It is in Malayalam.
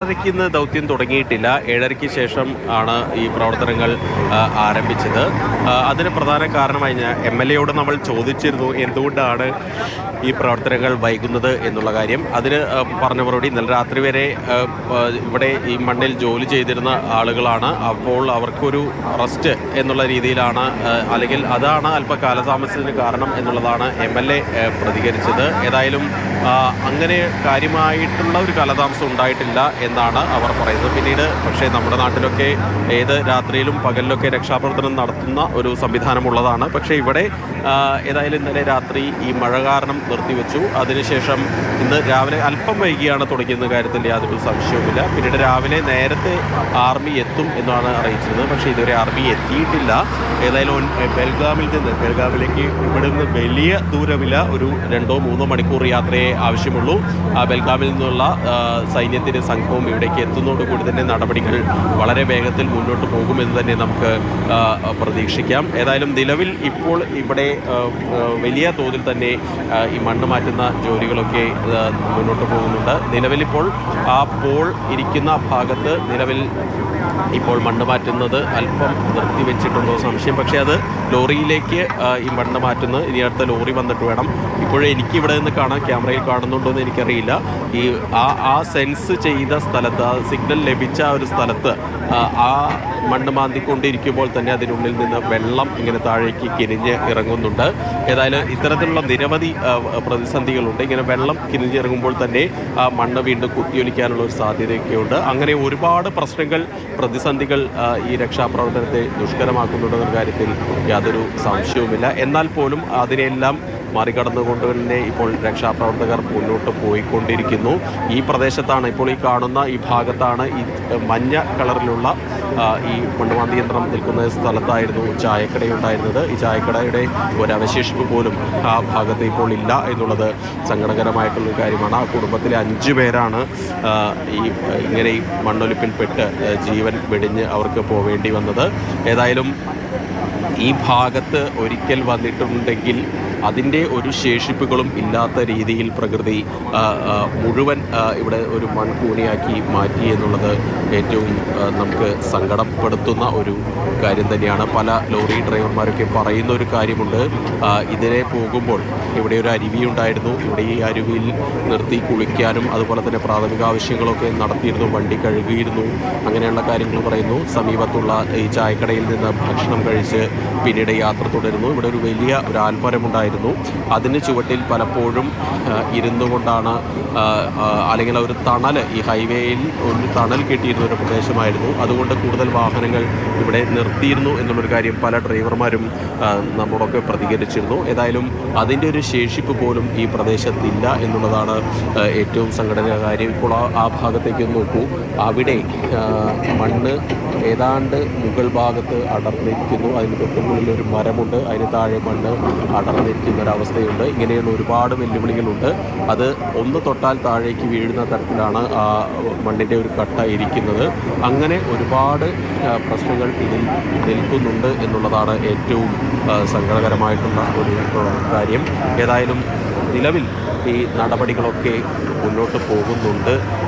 ഇന്ന് ദൗത്യം തുടങ്ങിയിട്ടില്ല. 7:30-ക്ക് ശേഷം ആണ് ഈ പ്രവർത്തനങ്ങൾ ആരംഭിച്ചത്. അതിന് പ്രധാന കാരണമായി MLA-യോട് നമ്മൾ ചോദിച്ചിരുന്നു എന്തുകൊണ്ടാണ് ഈ പ്രവർത്തനങ്ങൾ വൈകുന്നത് എന്നുള്ള കാര്യം. അതിന് പറഞ്ഞ മറുപടി ഇന്നലെ രാത്രി വരെ ഇവിടെ ഈ മണ്ണിൽ ജോലി ചെയ്തിരുന്ന ആളുകളാണ്. അപ്പോൾ അവർക്കൊരു റെസ്റ്റ് എന്നുള്ള രീതിയിലാണ്, അല്ലെങ്കിൽ അതാണ് അല്പ കാലതാമസത്തിന് കാരണം എന്നുള്ളതാണ് MLA പ്രതികരിച്ചത്. ഏതായാലും അങ്ങനെ കാര്യമായിട്ടുള്ള ഒരു കാലതാമസം ഉണ്ടായിട്ടില്ല എന്നാണ് അവർ പറയുന്നത്. പിന്നീട് പക്ഷേ നമ്മുടെ നാട്ടിലൊക്കെ ഏത് രാത്രിയിലും പകലിലൊക്കെ രക്ഷാപ്രവർത്തനം നടത്തുന്ന ഒരു സംവിധാനമുള്ളതാണ്. പക്ഷേ ഇവിടെ ഏതായാലും ഇന്നലെ രാത്രി ഈ മഴ കാരണം നിർത്തിവെച്ചു. അതിനുശേഷം ഇന്ന് രാവിലെ അല്പം വൈകിയാണ് തുടങ്ങിയെന്ന കാര്യത്തിൽ യാതൊരു സംശയവുമില്ല. പിന്നീട് രാവിലെ നേരത്തെ ആർമി എത്തും എന്നാണ് അറിയിച്ചിരുന്നത്. പക്ഷേ ഇതുവരെ ആർമി എത്തിയിട്ടില്ല. ഏതായാലും ബെൽഗാമിലേക്ക് ഇവിടെ നിന്ന് വലിയ ദൂരമില്ല, ഒരു 2-3 മണിക്കൂർ യാത്രയെ ആവശ്യമുള്ളൂ. ബെൽഗാമിൽ നിന്നുള്ള സൈന്യത്തിൻ്റെ സംഘവും ഇവിടേക്ക് എത്തുന്നതോടുകൂടി തന്നെ നടപടികൾ വളരെ വേഗത്തിൽ മുന്നോട്ട് പോകുമെന്ന് തന്നെ നമുക്ക് പ്രതീക്ഷിക്കാം. ഏതായാലും നിലവിൽ ഇപ്പോൾ ഇവിടെ വലിയ തോതിൽ തന്നെ ഈ മണ്ണ് മാറ്റുന്ന ജോലികളൊക്കെ മുന്നോട്ട് പോകുന്നുണ്ട്. നിലവിലിപ്പോൾ ആ പോൾ ഇരിക്കുന്ന ഭാഗത്ത് ഇപ്പോൾ മണ്ണ് മാറ്റുന്നത് അല്പം നിർത്തിവെച്ചിട്ടുണ്ടോ സംശയം. പക്ഷേ അത് ലോറിയിലേക്ക് ഈ മണ്ണ് മാറ്റുന്നത് ഇനി അടുത്ത ലോറി വന്നിട്ട് വേണം. ഇപ്പോഴും എനിക്കിവിടെ നിന്ന് കാണാൻ, ക്യാമറയിൽ കാണുന്നുണ്ടോ എന്ന് എനിക്കറിയില്ല. ഈ ആ സെൻസ് ചെയ്ത സ്ഥലത്ത്, ആ സിഗ്നൽ ലഭിച്ച ഒരു സ്ഥലത്ത് ആ മണ്ണ് മാന്തിക്കൊണ്ടിരിക്കുമ്പോൾ തന്നെ അതിനുള്ളിൽ നിന്ന് വെള്ളം ഇങ്ങനെ താഴേക്ക് കിനിഞ്ഞ് ഇറങ്ങുന്നുണ്ട്. ഏതായാലും ഇത്തരത്തിലുള്ള നിരവധി പ്രതിസന്ധികളുണ്ട്. ഇങ്ങനെ വെള്ളം കിനിഞ്ഞിറങ്ങുമ്പോൾ തന്നെ ആ മണ്ണ് വീണ്ടും കുത്തിയൊലിക്കാനുള്ള ഒരു സാധ്യതയൊക്കെയുണ്ട്. അങ്ങനെ ഒരുപാട് പ്രശ്നങ്ങൾ, പ്രതിസന്ധികൾ ഈ രക്ഷാപ്രവർത്തനത്തെ ദുഷ്കരമാക്കുന്നുണ്ടെന്ന കാര്യത്തിൽ യാതൊരു സംശയവുമില്ല. എന്നാൽ പോലും അതിനെല്ലാം മറികടന്നുകൊണ്ട് തന്നെ ഇപ്പോൾ രക്ഷാപ്രവർത്തകർ മുന്നോട്ട് പോയിക്കൊണ്ടിരിക്കുന്നു. ഈ പ്രദേശത്താണ്, ഇപ്പോൾ ഈ കാണുന്ന ഈ ഭാഗത്താണ് ഈ മഞ്ഞ കളറിലുള്ള ഈ മണ്ണുമാന്തി യന്ത്രം നിൽക്കുന്ന സ്ഥലത്തായിരുന്നു ചായക്കടയുണ്ടായിരുന്നത്. ഈ ചായക്കടയുടെ ഒരവശേഷിപ്പ് പോലും ആ ഭാഗത്ത് ഇപ്പോൾ ഇല്ല എന്നുള്ളത് സങ്കടകരമായിട്ടുള്ളൊരു കാര്യമാണ്. ആ കുടുംബത്തിലെ 5 പേരാണ് ഇങ്ങനെ ഈ മണ്ണൊലിപ്പിൽപ്പെട്ട് ജീവൻ വെടിഞ്ഞ് അവർക്ക് പോവേണ്ടി വന്നത്. ഏതായാലും ഈ ഭാഗത്ത് ഒരിക്കൽ വന്നിട്ടുണ്ടെങ്കിൽ അതിൻ്റെ ഒരു ശേഷിപ്പുകളും ഇല്ലാത്ത രീതിയിൽ പ്രകൃതി മുഴുവൻ ഇവിടെ ഒരു മൺകൂണിയാക്കി മാറ്റി എന്നുള്ളത് ഏറ്റവും നമുക്ക് സങ്കടപ്പെടുത്തുന്ന ഒരു കാര്യം തന്നെയാണ്. പല ലോറി ഡ്രൈവർമാരൊക്കെ പറയുന്ന ഒരു കാര്യമുണ്ട്, ഇതിനെ പോകുമ്പോൾ ഇവിടെ ഒരു അരുവിയുണ്ടായിരുന്നു, ഇവിടെ ഈ അരുവിയിൽ നിർത്തി കുളിക്കാനും അതുപോലെ തന്നെ പ്രാഥമിക ആവശ്യങ്ങളൊക്കെ നടത്തിയിരുന്നു, വണ്ടി കഴുകിയിരുന്നു, അങ്ങനെയുള്ള കാര്യങ്ങൾ പറയുന്നു. സമീപത്തുള്ള ഈ ചായക്കടയിൽ നിന്ന് ഭക്ഷണം കഴിച്ച് പിന്നീട് യാത്ര തുടരുന്നു. ഇവിടെ ഒരു വലിയ ഒരു ആൽമരമുണ്ടായിരുന്നു, അതിന് ചുവട്ടിൽ പലപ്പോഴും ഇരുന്നു കൊണ്ടാണ്, അല്ലെങ്കിൽ ഒരു തണൽ, ഈ ഹൈവേയിൽ ഒരു തണൽ കെട്ടിയിരുന്ന ഒരു പ്രദേശമായിരുന്നു. അതുകൊണ്ട് കൂടുതൽ വാഹനങ്ങൾ ഇവിടെ നിർത്തിയിരുന്നു എന്നുള്ളൊരു കാര്യം പല ഡ്രൈവർമാരും നമ്മളൊക്കെ പ്രതികരിച്ചിരുന്നു. ഏതായാലും അതിൻ്റെ ഒരു ശേഷിപ്പ് പോലും ഈ പ്രദേശത്തില്ല എന്നുള്ളതാണ് ഏറ്റവും സങ്കടകര കാര്യം. ഇപ്പോൾ ആ ഭാഗത്തേക്ക് നോക്കൂ, അവിടെ മണ്ണ് ഏതാണ്ട് മുകൾ ഭാഗത്ത് അടർന്നിരിക്കുന്നു. അതിന് തൊട്ടുമുള്ളിൽ ഒരു മരമുണ്ട്, അതിന് താഴെ മണ്ണ് അടർന്നിരിക്കുന്ന ഒരവസ്ഥയുണ്ട്. ഇങ്ങനെയുള്ള ഒരുപാട് വെല്ലുവിളികളുണ്ട്. അത് ഒന്ന് തൊട്ടാൽ താഴേക്ക് വീഴുന്ന തരത്തിലാണ് ആ മണ്ണിൻ്റെ ഒരു കട്ട ഇരിക്കുന്നത്. അങ്ങനെ ഒരുപാട് പ്രശ്നങ്ങൾ ഇതിൽ നിൽക്കുന്നുണ്ട് എന്നുള്ളതാണ് ഏറ്റവും സങ്കടകരമായിട്ടുള്ള ഒരു കാര്യം. ഏതായാലും നിലവിൽ ഈ നടപടികളൊക്കെ മുന്നോട്ട് പോകുന്നുണ്ട്.